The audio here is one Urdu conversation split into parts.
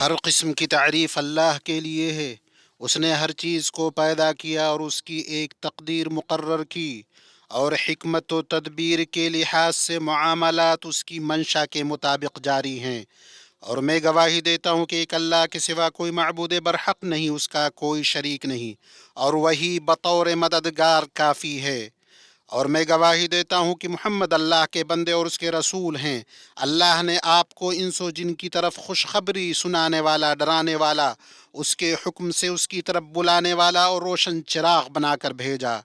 ہر قسم کی تعریف اللہ کے لیے ہے۔ اس نے ہر چیز کو پیدا کیا اور اس کی ایک تقدیر مقرر کی، اور حکمت و تدبیر کے لحاظ سے معاملات اس کی منشا کے مطابق جاری ہیں۔ اور میں گواہی دیتا ہوں کہ ایک اللہ کے سوا کوئی معبود برحق نہیں، اس کا کوئی شریک نہیں، اور وہی بطور مددگار کافی ہے۔ اور میں گواہی دیتا ہوں کہ محمد اللہ کے بندے اور اس کے رسول ہیں۔ اللہ نے آپ کو انس و جن کی طرف خوشخبری سنانے والا، ڈرانے والا، اس کے حکم سے اس کی طرف بلانے والا اور روشن چراغ بنا کر بھیجا۔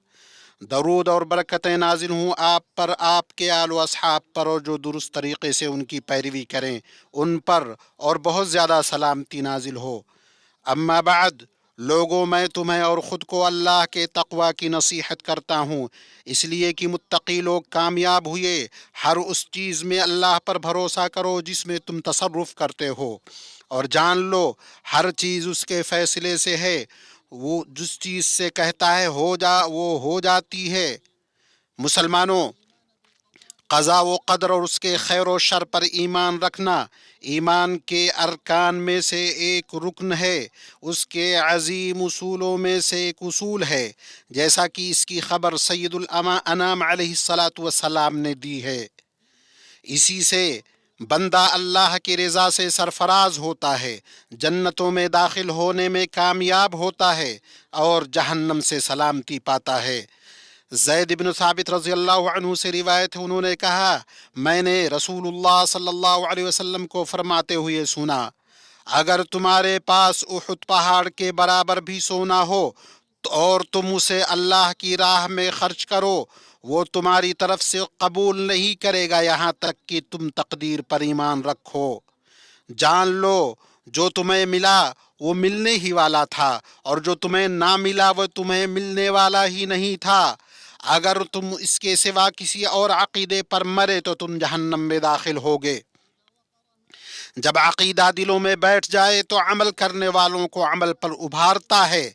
درود اور برکتیں نازل ہوں آپ پر، آپ کے آل و اصحاب پر، اور جو درست طریقے سے ان کی پیروی کریں ان پر، اور بہت زیادہ سلامتی نازل ہو۔ اما بعد، لوگوں، میں تمہیں اور خود کو اللہ کے تقوی کی نصیحت کرتا ہوں، اس لیے کہ متقی لوگ کامیاب ہوئے۔ ہر اس چیز میں اللہ پر بھروسہ کرو جس میں تم تصرف کرتے ہو، اور جان لو ہر چیز اس کے فیصلے سے ہے۔ وہ جس چیز سے کہتا ہے وہ ہو جاتی ہے۔ مسلمانوں، قضا و قدر اور اس کے خیر و شر پر ایمان رکھنا ایمان کے ارکان میں سے ایک رکن ہے، اس کے عظیم اصولوں میں سے ایک اصول ہے، جیسا کہ اس کی خبر سید الانام علیہ الصلاۃ والسلام نے دی ہے۔ اسی سے بندہ اللہ کی رضا سے سرفراز ہوتا ہے، جنتوں میں داخل ہونے میں کامیاب ہوتا ہے، اور جہنم سے سلامتی پاتا ہے۔ زید بن ثابت رضی اللہ عنہ سے روایت ہے، انہوں نے کہا، میں نے رسول اللہ صلی اللہ علیہ وسلم کو فرماتے ہوئے سنا، اگر تمہارے پاس احد پہاڑ کے برابر بھی سونا ہو اور تم اسے اللہ کی راہ میں خرچ کرو، وہ تمہاری طرف سے قبول نہیں کرے گا یہاں تک کہ تم تقدیر پر ایمان رکھو۔ جان لو جو تمہیں ملا وہ ملنے ہی والا تھا، اور جو تمہیں نہ ملا وہ تمہیں ملنے والا ہی نہیں تھا۔ اگر تم اس کے سوا کسی اور عقیدے پر مرے تو تم جہنم میں داخل ہوگے۔ جب عقیدہ دلوں میں بیٹھ جائے تو عمل کرنے والوں کو عمل پر ابھارتا ہے،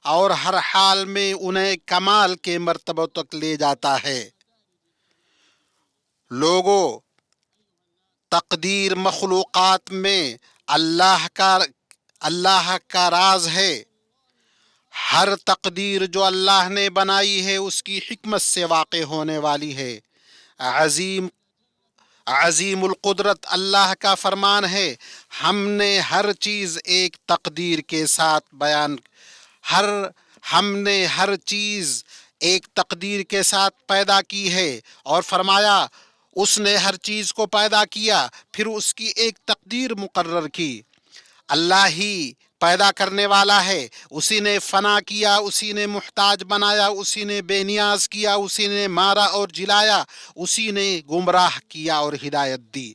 اور ہر حال میں انہیں کمال کے مرتبہ تک لے جاتا ہے۔ لوگوں، تقدیر مخلوقات میں اللہ کا راز ہے۔ ہر تقدیر جو اللہ نے بنائی ہے اس کی حکمت سے واقع ہونے والی ہے۔ عظیم القدرت اللہ کا فرمان ہے، ہم نے ہر چیز ایک تقدیر کے ساتھ ہم نے ہر چیز ایک تقدیر کے ساتھ پیدا کی ہے، اور فرمایا اس نے ہر چیز کو پیدا کیا پھر اس کی ایک تقدیر مقرر کی۔ اللہ ہی پیدا کرنے والا ہے، اسی نے فنا کیا، اسی نے محتاج بنایا، اسی نے بے نیاز کیا، اسی نے مارا اور جلایا، اسی نے گمراہ کیا اور ہدایت دی۔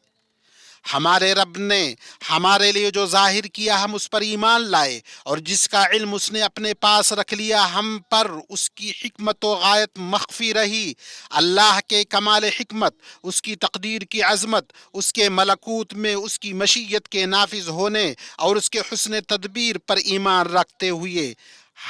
ہمارے رب نے ہمارے لیے جو ظاہر کیا ہم اس پر ایمان لائے، اور جس کا علم اس نے اپنے پاس رکھ لیا ہم پر اس کی حکمت و غایت مخفی رہی۔ اللہ کے کمال حکمت، اس کی تقدیر کی عظمت، اس کے ملکوت میں اس کی مشیت کے نافذ ہونے اور اس کے حسن تدبیر پر ایمان رکھتے ہوئے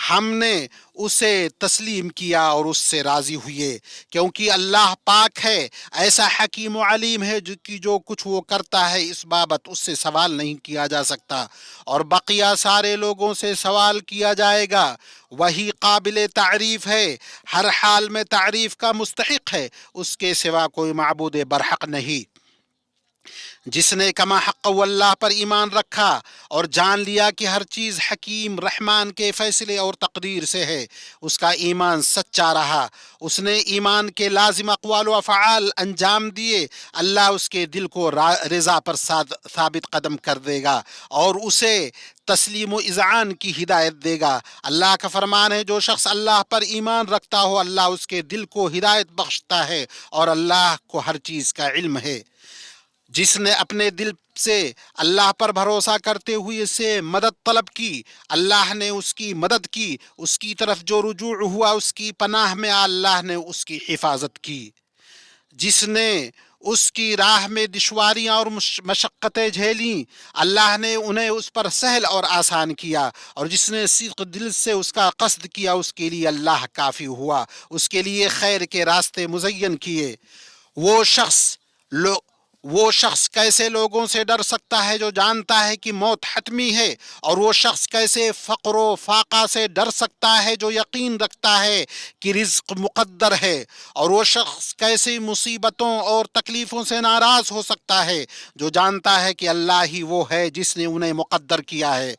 ہم نے اسے تسلیم کیا اور اس سے راضی ہوئے، کیونکہ اللہ پاک ہے، ایسا حکیم و علیم ہے جو کچھ وہ کرتا ہے اس بابت اس سے سوال نہیں کیا جا سکتا، اور بقیہ سارے لوگوں سے سوال کیا جائے گا۔ وہی قابل تعریف ہے، ہر حال میں تعریف کا مستحق ہے، اس کے سوا کوئی معبود برحق نہیں۔ جس نے کما حق اللہ پر ایمان رکھا اور جان لیا کہ ہر چیز حکیم رحمان کے فیصلے اور تقدیر سے ہے، اس کا ایمان سچا رہا، اس نے ایمان کے لازم اقوال و افعال انجام دیے، اللہ اس کے دل کو رضا پر ثابت قدم کر دے گا اور اسے تسلیم و اذعان کی ہدایت دے گا۔ اللہ کا فرمان ہے، جو شخص اللہ پر ایمان رکھتا ہو اللہ اس کے دل کو ہدایت بخشتا ہے، اور اللہ کو ہر چیز کا علم ہے۔ جس نے اپنے دل سے اللہ پر بھروسہ کرتے ہوئے سے مدد طلب کی، اللہ نے اس کی مدد کی، اس کی طرف جو رجوع ہوا اس کی پناہ میں اللہ نے اس کی حفاظت کی۔ جس نے اس کی راہ میں دشواریاں اور مشقتیں جھیلیں اللہ نے انہیں اس پر سہل اور آسان کیا، اور جس نے صدق دل سے اس کا قصد کیا اس کے لیے اللہ کافی ہوا، اس کے لیے خیر کے راستے مزین کیے۔ وہ شخص وہ شخص کیسے لوگوں سے ڈر سکتا ہے جو جانتا ہے کہ موت حتمی ہے، اور وہ شخص کیسے فقر و فاقہ سے ڈر سکتا ہے جو یقین رکھتا ہے کہ رزق مقدر ہے، اور وہ شخص کیسے مصیبتوں اور تکلیفوں سے ناراض ہو سکتا ہے جو جانتا ہے کہ اللہ ہی وہ ہے جس نے انہیں مقدر کیا ہے۔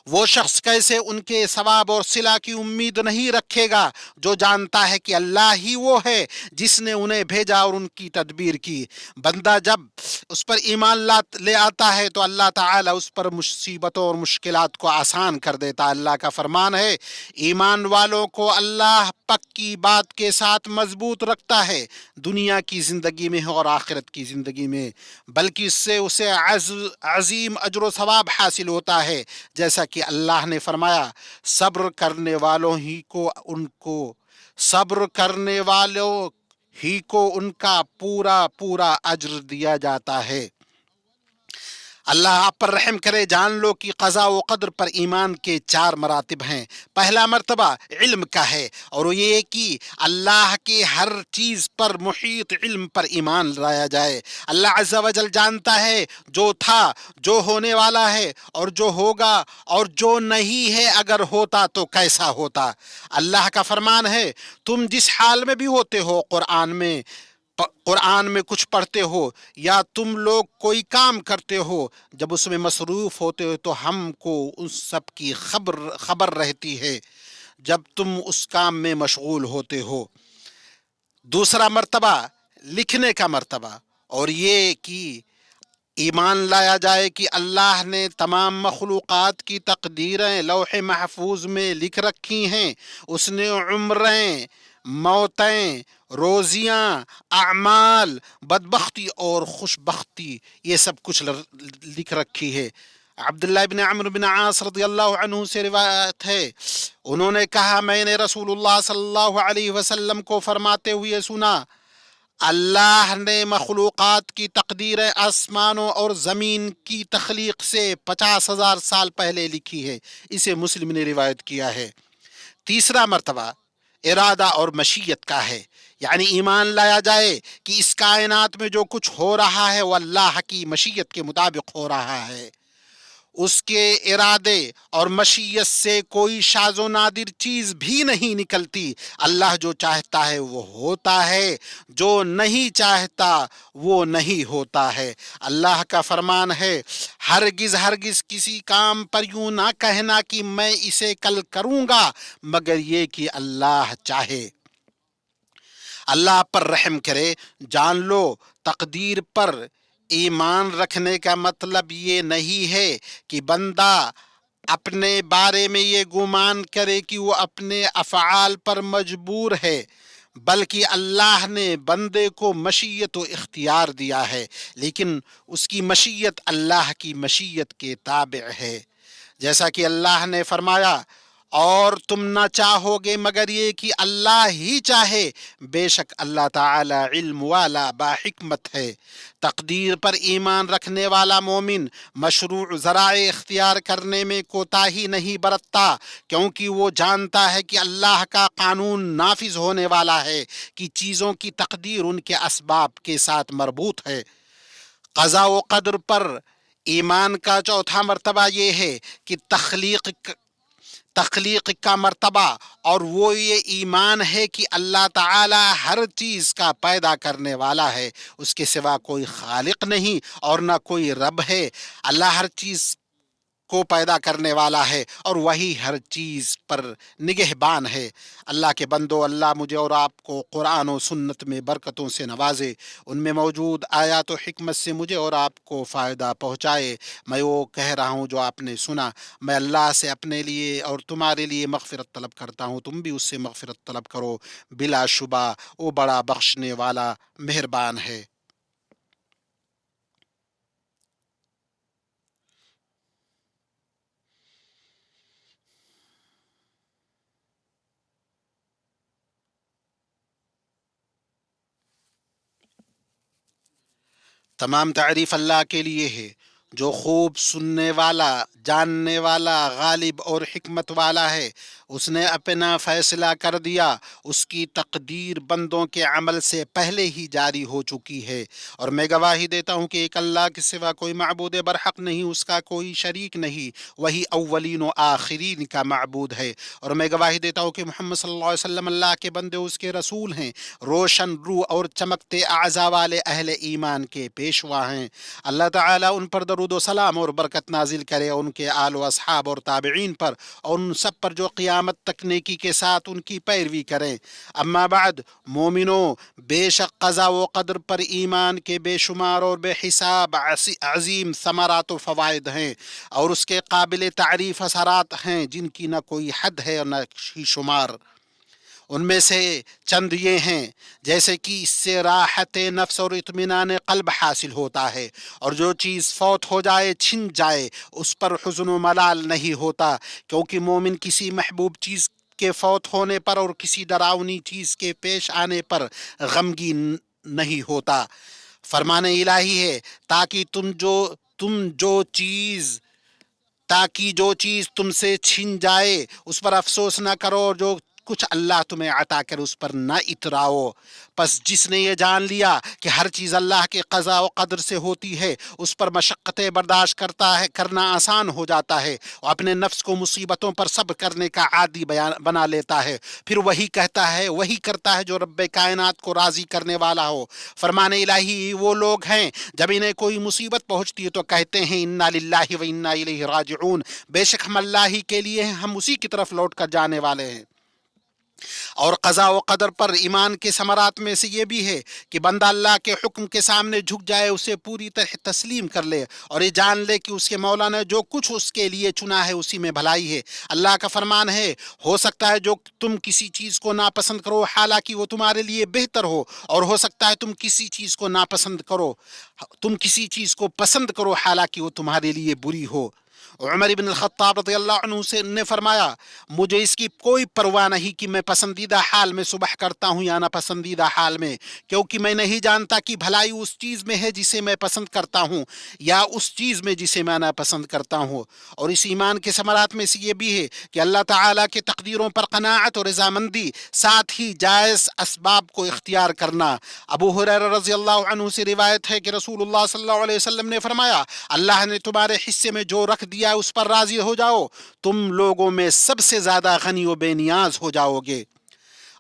وہ شخص کیسے ان کے ثواب اور صلہ کی امید نہیں رکھے گا جو جانتا ہے کہ اللہ ہی وہ ہے جس نے انہیں بھیجا اور ان کی تدبیر کی۔ بندہ جب اس پر ایمان لے آتا ہے تو اللہ تعالیٰ اس پر مصیبتوں اور مشکلات کو آسان کر دیتا۔ اللہ کا فرمان ہے، ایمان والوں کو اللہ پکی بات کے ساتھ مضبوط رکھتا ہے، دنیا کی زندگی میں اور آخرت کی زندگی میں، بلکہ اس سے اسے عظیم اجر و ثواب حاصل ہوتا ہے، جیسا کہ اللہ نے فرمایا، صبر کرنے والوں ہی کو ان کا پورا پورا اجر دیا جاتا ہے۔ اللہ آپ پر رحم کرے۔ جان لو کہ قضاء و قدر پر ایمان کے 4 مراتب ہیں۔ پہلا مرتبہ علم کا ہے، اور وہ یہ کہ اللہ کے ہر چیز پر محیط علم پر ایمان لایا جائے۔ اللہ عز و جل جانتا ہے جو تھا، جو ہونے والا ہے، اور جو ہوگا، اور جو نہیں ہے اگر ہوتا تو کیسا ہوتا۔ اللہ کا فرمان ہے، تم جس حال میں بھی ہوتے ہو، قرآن میں کچھ پڑھتے ہو یا تم لوگ کوئی کام کرتے ہو، جب اس میں مصروف ہوتے ہو تو ہم کو اس سب کی خبر رہتی ہے جب تم اس کام میں مشغول ہوتے ہو۔ دوسرا مرتبہ لکھنے کا مرتبہ، اور یہ کہ ایمان لایا جائے کہ اللہ نے تمام مخلوقات کی تقدیریں لوح محفوظ میں لکھ رکھی ہیں۔ اس نے عمریں، موتیں، روزیاں، اعمال، بدبختی اور خوشبختی، یہ سب کچھ لکھ رکھی ہے۔ عبداللہ بن عمرو بن عاص رضی اللہ عنہ سے روایت ہے، انہوں نے کہا، میں نے رسول اللہ صلی اللہ علیہ وسلم کو فرماتے ہوئے سنا، اللہ نے مخلوقات کی تقدیریں آسمانوں اور زمین کی تخلیق سے 50,000 سال پہلے لکھی ہے۔ اسے مسلم نے روایت کیا ہے۔ تیسرا مرتبہ ارادہ اور مشیت کا ہے، یعنی ایمان لایا جائے کہ اس کائنات میں جو کچھ ہو رہا ہے وہ اللہ کی مشیت کے مطابق ہو رہا ہے۔ اس کے ارادے اور مشیت سے کوئی شاذ و نادر چیز بھی نہیں نکلتی۔ اللہ جو چاہتا ہے وہ ہوتا ہے، جو نہیں چاہتا وہ نہیں ہوتا ہے۔ اللہ کا فرمان ہے، ہرگز ہرگز کسی کام پر یوں نہ کہنا کہ میں اسے کل کروں گا مگر یہ کہ اللہ چاہے۔ اللہ پر رحم کرے۔ جان لو، تقدیر پر ایمان رکھنے کا مطلب یہ نہیں ہے کہ بندہ اپنے بارے میں یہ گمان کرے کہ وہ اپنے افعال پر مجبور ہے، بلکہ اللہ نے بندے کو مشیت و اختیار دیا ہے، لیکن اس کی مشیت اللہ کی مشیت کے تابع ہے۔ جیسا کہ اللہ نے فرمایا، اور تم نہ چاہو گے مگر یہ کہ اللہ ہی چاہے، بے شک اللہ تعالی علم والا با حکمت ہے۔ تقدیر پر ایمان رکھنے والا مومن مشروع ذرائع اختیار کرنے میں کوتاہی نہیں برتتا، کیونکہ وہ جانتا ہے کہ اللہ کا قانون نافذ ہونے والا ہے، کہ چیزوں کی تقدیر ان کے اسباب کے ساتھ مربوط ہے۔ قضاء و قدر پر ایمان کا چوتھا مرتبہ یہ ہے کہ تخلیق کا مرتبہ، اور وہ یہ ایمان ہے کہ اللہ تعالی ہر چیز کا پیدا کرنے والا ہے، اس کے سوا کوئی خالق نہیں اور نہ کوئی رب ہے۔ اللہ ہر چیز کو پیدا کرنے والا ہے اور وہی ہر چیز پر نگہبان ہے۔ اللہ کے بندو، اللہ مجھے اور آپ کو قرآن و سنت میں برکتوں سے نوازے، ان میں موجود آیات و حکمت سے مجھے اور آپ کو فائدہ پہنچائے۔ میں وہ کہہ رہا ہوں جو آپ نے سنا، میں اللہ سے اپنے لیے اور تمہارے لیے مغفرت طلب کرتا ہوں، تم بھی اس سے مغفرت طلب کرو، بلا شبہ وہ بڑا بخشنے والا مہربان ہے۔ تمام تعریف اللہ کے لیے ہے جو خوب سننے والا، جاننے والا، غالب اور حکمت والا ہے۔ اس نے اپنا فیصلہ کر دیا، اس کی تقدیر بندوں کے عمل سے پہلے ہی جاری ہو چکی ہے، اور میں گواہی دیتا ہوں کہ ایک اللہ کے سوا کوئی معبود برحق نہیں، اس کا کوئی شریک نہیں، وہی اولین و آخرین کا معبود ہے، اور میں گواہی دیتا ہوں کہ محمد صلی اللہ علیہ وسلم اللہ کے بندے اس کے رسول ہیں، روشن روح اور چمکتے اعضاء والے اہل ایمان کے پیشوا ہیں۔ اللہ تعالیٰ ان پر درود و سلام اور برکت نازل کرے، ان کے آل و اصحاب اور تابعین پر، اور ان سب پر جو قیامت تک نیکی کے ساتھ ان کی پیروی کریں۔ اما بعد، مومنو، بے شک قضا و قدر پر ایمان کے بے شمار اور بے حساب عظیم ثمرات و فوائد ہیں، اور اس کے قابل تعریف اثرات ہیں جن کی نہ کوئی حد ہے اور نہ ہی شمار۔ ان میں سے چند یہ ہیں، جیسے کہ اس سے راحت نفس اور اطمینان قلب حاصل ہوتا ہے، اور جو چیز فوت ہو جائے، چھن جائے، اس پر حزن و ملال نہیں ہوتا، کیونکہ مومن کسی محبوب چیز کے فوت ہونے پر اور کسی ڈراؤنی چیز کے پیش آنے پر غمگین نہیں ہوتا۔ فرمان الہی ہے، تاکہ جو چیز تم سے چھن جائے اس پر افسوس نہ کرو، اور جو کچھ اللہ تمہیں عطا کر اس پر نہ اتراؤ۔ پس جس نے یہ جان لیا کہ ہر چیز اللہ کے قضاء و قدر سے ہوتی ہے، اس پر مشقتیں برداشت کرنا آسان ہو جاتا ہے، اور اپنے نفس کو مصیبتوں پر صبر کرنے کا عادی بنا لیتا ہے، پھر وہی کرتا ہے جو رب کائنات کو راضی کرنے والا ہو۔ فرمان الہی وہ لوگ ہیں جب انہیں کوئی مصیبت پہنچتی ہے تو کہتے ہیں انا للہ و انا الیہ راجعون، بے شک ہم اللہ ہی کے لیے ہیں، ہم اسی کی طرف لوٹ کر جانے والے ہیں۔ اور قضاء و قدر پر ایمان کے ثمرات میں سے یہ بھی ہے کہ بندہ اللہ کے حکم کے سامنے جھک جائے، اسے پوری طرح تسلیم کر لے، اور یہ جان لے کہ اس کے مولا نے جو کچھ اس کے لیے چنا ہے اسی میں بھلائی ہے۔ اللہ کا فرمان ہے، ہو سکتا ہے جو تم کسی چیز کو ناپسند کرو حالانکہ وہ تمہارے لیے بہتر ہو، اور ہو سکتا ہے تم کسی چیز کو پسند کرو حالانکہ وہ تمہارے لیے بری ہو۔ عمر بن الخطاب رضی اللہ عنہ نے فرمایا، مجھے اس کی کوئی پرواہ نہیں کہ میں پسندیدہ حال میں صبح کرتا ہوں یا ناپسندیدہ حال میں، کیونکہ میں نہیں جانتا کہ بھلائی اس چیز میں ہے جسے میں پسند کرتا ہوں یا اس چیز میں جسے میں ناپسند کرتا ہوں۔ اور اس ایمان کے ثمرات میں سے یہ بھی ہے کہ اللہ تعالیٰ کے تقدیروں پر قناعت اور رضامندی، ساتھ ہی جائز اسباب کو اختیار کرنا۔ ابو ہریرہ رضی اللہ عنہ سے روایت ہے کہ رسول اللہ صلی اللہ علیہ وسلم نے فرمایا، اللہ نے تمہارے حصے میں جو رکھ دیا اس پر راضی ہو جاؤ، تم لوگوں میں سب سے زیادہ غنی و بے نیاز ہو جاؤ گے۔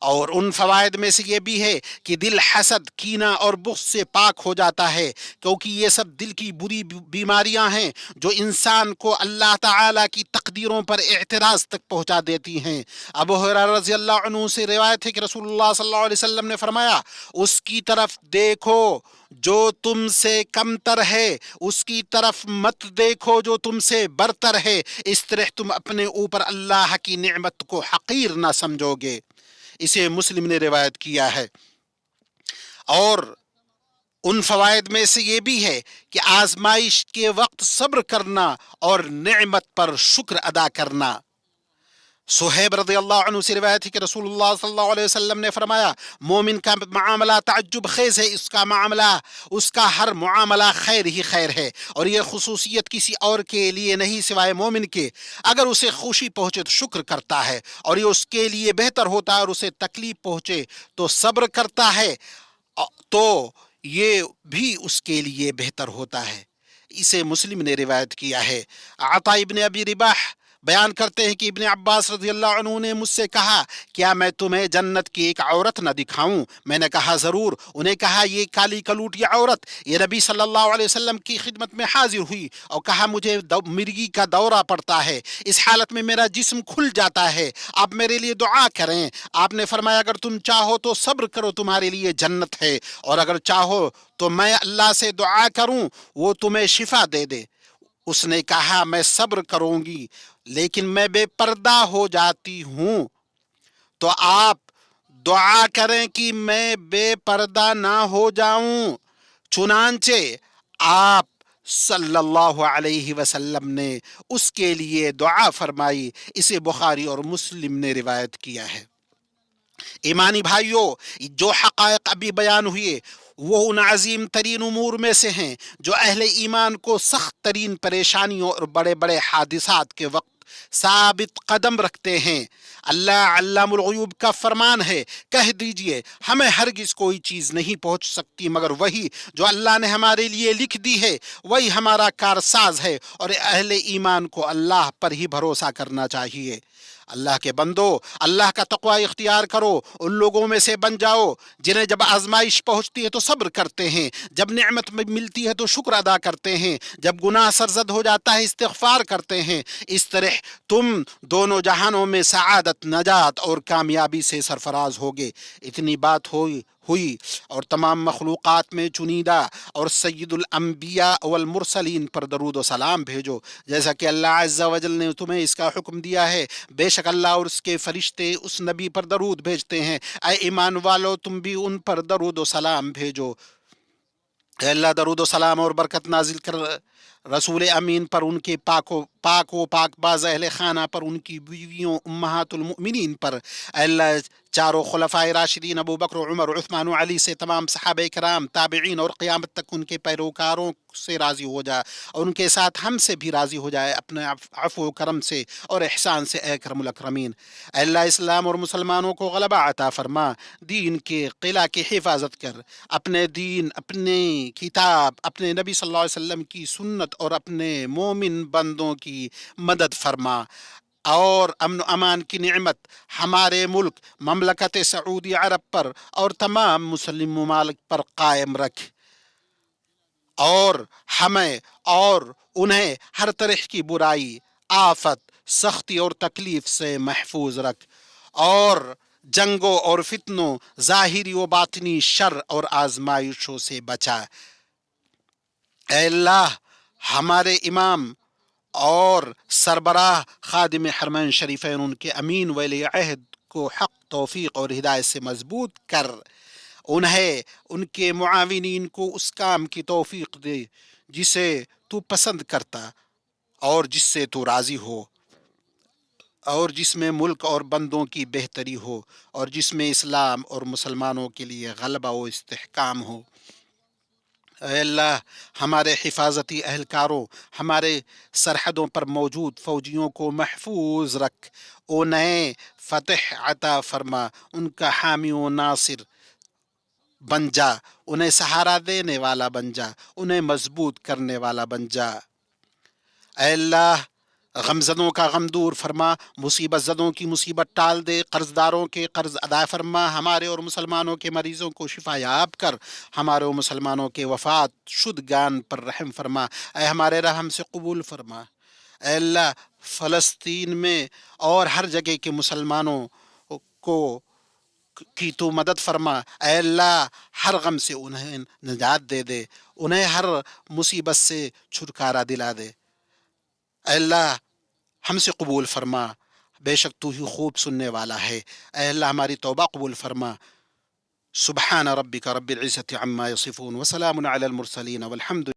اور ان فوائد میں سے یہ بھی ہے کہ دل حسد، کینہ اور بغض سے پاک ہو جاتا ہے، کیونکہ یہ سب دل کی بری بیماریاں ہیں جو انسان کو اللہ تعالیٰ کی تقدیروں پر اعتراض تک پہنچا دیتی ہیں۔ ابو ہریرہ رضی اللہ عنہ سے روایت ہے کہ رسول اللہ صلی اللہ علیہ وسلم نے فرمایا، اس کی طرف دیکھو جو تم سے کمتر ہے، اس کی طرف مت دیکھو جو تم سے برتر ہے، اس طرح تم اپنے اوپر اللہ کی نعمت کو حقیر نہ سمجھو گے۔ اسے مسلم نے روایت کیا ہے۔ اور ان فوائد میں سے یہ بھی ہے کہ آزمائش کے وقت صبر کرنا اور نعمت پر شکر ادا کرنا۔ صہیب رضی اللہ عنہ سے روایت ہے کہ رسول اللہ صلی اللہ علیہ وسلم نے فرمایا، مومن کا معاملہ تعجب خیز ہے، اس کا ہر معاملہ خیر ہی خیر ہے، اور یہ خصوصیت کسی اور کے لیے نہیں سوائے مومن کے۔ اگر اسے خوشی پہنچے تو شکر کرتا ہے، اور یہ اس کے لیے بہتر ہوتا ہے، اور اسے تکلیف پہنچے تو صبر کرتا ہے، تو یہ بھی اس کے لیے بہتر ہوتا ہے۔ اسے مسلم نے روایت کیا ہے۔ عطا ابن ابی رباح بیان کرتے ہیں کہ ابن عباس رضی اللہ عنہ نے مجھ سے کہا، کیا میں تمہیں جنت کی ایک عورت نہ دکھاؤں؟ میں نے کہا ضرور۔ انہیں کہا، یہ کالی کلوٹی عورت یہ نبی صلی اللہ علیہ وسلم کی خدمت میں حاضر ہوئی اور کہا، مجھے مرگی کا دورہ پڑتا ہے، اس حالت میں میرا جسم کھل جاتا ہے، آپ میرے لیے دعا کریں۔ آپ نے فرمایا، اگر تم چاہو تو صبر کرو، تمہارے لیے جنت ہے، اور اگر چاہو تو میں اللہ سے دعا کروں وہ تمہیں شفا دے دے۔ اس نے کہا، میں صبر کروں گی لیکن میں بے پردہ ہو جاتی ہوں، تو آپ دعا کریں کہ میں بے پردہ نہ ہو جاؤں۔ چنانچہ آپ صلی اللہ علیہ وسلم نے اس کے لیے دعا فرمائی۔ اسے بخاری اور مسلم نے روایت کیا ہے۔ ایمانی بھائیوں، جو حقائق ابھی بیان ہوئے وہ ان عظیم ترین امور میں سے ہیں جو اہل ایمان کو سخت ترین پریشانیوں اور بڑے بڑے حادثات کے وقت ثابت قدم رکھتے ہیں۔ اللہ علام الغیوب کا فرمان ہے، کہہ دیجئے ہمیں ہرگز کوئی چیز نہیں پہنچ سکتی مگر وہی جو اللہ نے ہمارے لیے لکھ دی ہے، وہی ہمارا کارساز ہے، اور اہل ایمان کو اللہ پر ہی بھروسہ کرنا چاہیے۔ اللہ کے بندو، اللہ کا تقوی اختیار کرو، ان لوگوں میں سے بن جاؤ جنہیں جب آزمائش پہنچتی ہے تو صبر کرتے ہیں، جب نعمت ملتی ہے تو شکر ادا کرتے ہیں، جب گناہ سرزد ہو جاتا ہے استغفار کرتے ہیں۔ اس طرح تم دونوں جہانوں میں سعادت، نجات اور کامیابی سے سرفراز ہوگے۔ اتنی بات ہوئی اور تمام مخلوقات میں چنیدہ اور سید الانبیاء والمرسلین پر درود و سلام بھیجو، جیسا کہ اللہ عز و جل نے تمہیں اس کا حکم دیا ہے۔ بے شک اللہ اور اس کے فرشتے اس نبی پر درود بھیجتے ہیں۔ اے ایمان والو، تم بھی ان پر درود و سلام بھیجو۔ اے اللہ، درود و سلام اور برکت نازل کر رسول امین پر، ان کے پاک باز اہل خانہ پر، ان کی بیویوں امہات المؤمنین پر۔ اے اللہ، چاروں خلفائے راشدین ابو بکر، عمر، عثمان و علی سے تمام صحابہ کرام، تابعین اور قیامت تک ان کے پیروکاروں سے راضی ہو جائے، اور ان کے ساتھ ہم سے بھی راضی ہو جائے اپنے عفو و کرم سے اور احسان سے، اے اکرم الاکرمین۔ اے اللہ، اسلام اور مسلمانوں کو غلبہ عطا فرما، دین کے قلعہ کی حفاظت کر، اپنے دین، اپنی کتاب، اپنے نبی صلی اللہ علیہ وسلم کی سنت اور اپنے مومن بندوں کی مدد فرما، اور امن و امان کی نعمت ہمارے ملک مملکت سعودی عرب پر اور تمام مسلم ممالک پر قائم رکھ، اور ہمیں اور انہیں ہر طرح کی برائی، آفت، سختی اور تکلیف سے محفوظ رکھ، اور جنگوں اور فتنوں، ظاہری و باطنی شر اور آزمائشوں سے بچا۔ اے اللہ، ہمارے امام اور سربراہ خادم حرمین شریفین، ان کے امین ولی عہد کو حق، توفیق اور ہدایت سے مضبوط کر، انہیں، ان کے معاونین کو اس کام کی توفیق دے جسے تو پسند کرتا اور جس سے تو راضی ہو، اور جس میں ملک اور بندوں کی بہتری ہو، اور جس میں اسلام اور مسلمانوں کے لیے غلبہ و استحکام ہو۔ اے اللہ، ہمارے حفاظتی اہلکاروں، ہمارے سرحدوں پر موجود فوجیوں کو محفوظ رکھ، انہیں فتح عطا فرما، ان کا حامی و ناصر بن جا، انہیں سہارا دینے والا بن جا، انہیں مضبوط کرنے والا بن جا۔ اے اللہ، غم زدوں کا غم دور فرما، مصیبت زدوں کی مصیبت ٹال دے، قرض داروں کے قرض ادا فرما، ہمارے اور مسلمانوں کے مریضوں کو شفا یاب کر، ہمارے اور مسلمانوں کے وفات شدگان پر رحم فرما، اے ہمارے رحم سے قبول فرما۔ اے اللہ، فلسطین میں اور ہر جگہ کے مسلمانوں کو کی تو مدد فرما، اے اللہ، ہر غم سے انہیں نجات دے دے، انہیں ہر مصیبت سے چھٹکارا دلا دے۔ اے اللہ، ہم سے قبول فرما، بے شک تو ہی خوب سننے والا ہے۔ اے اللہ، ہماری توبہ قبول فرما۔ سبحان ربک رب العزت عما یصفون وسلام علی المرسلین والحمد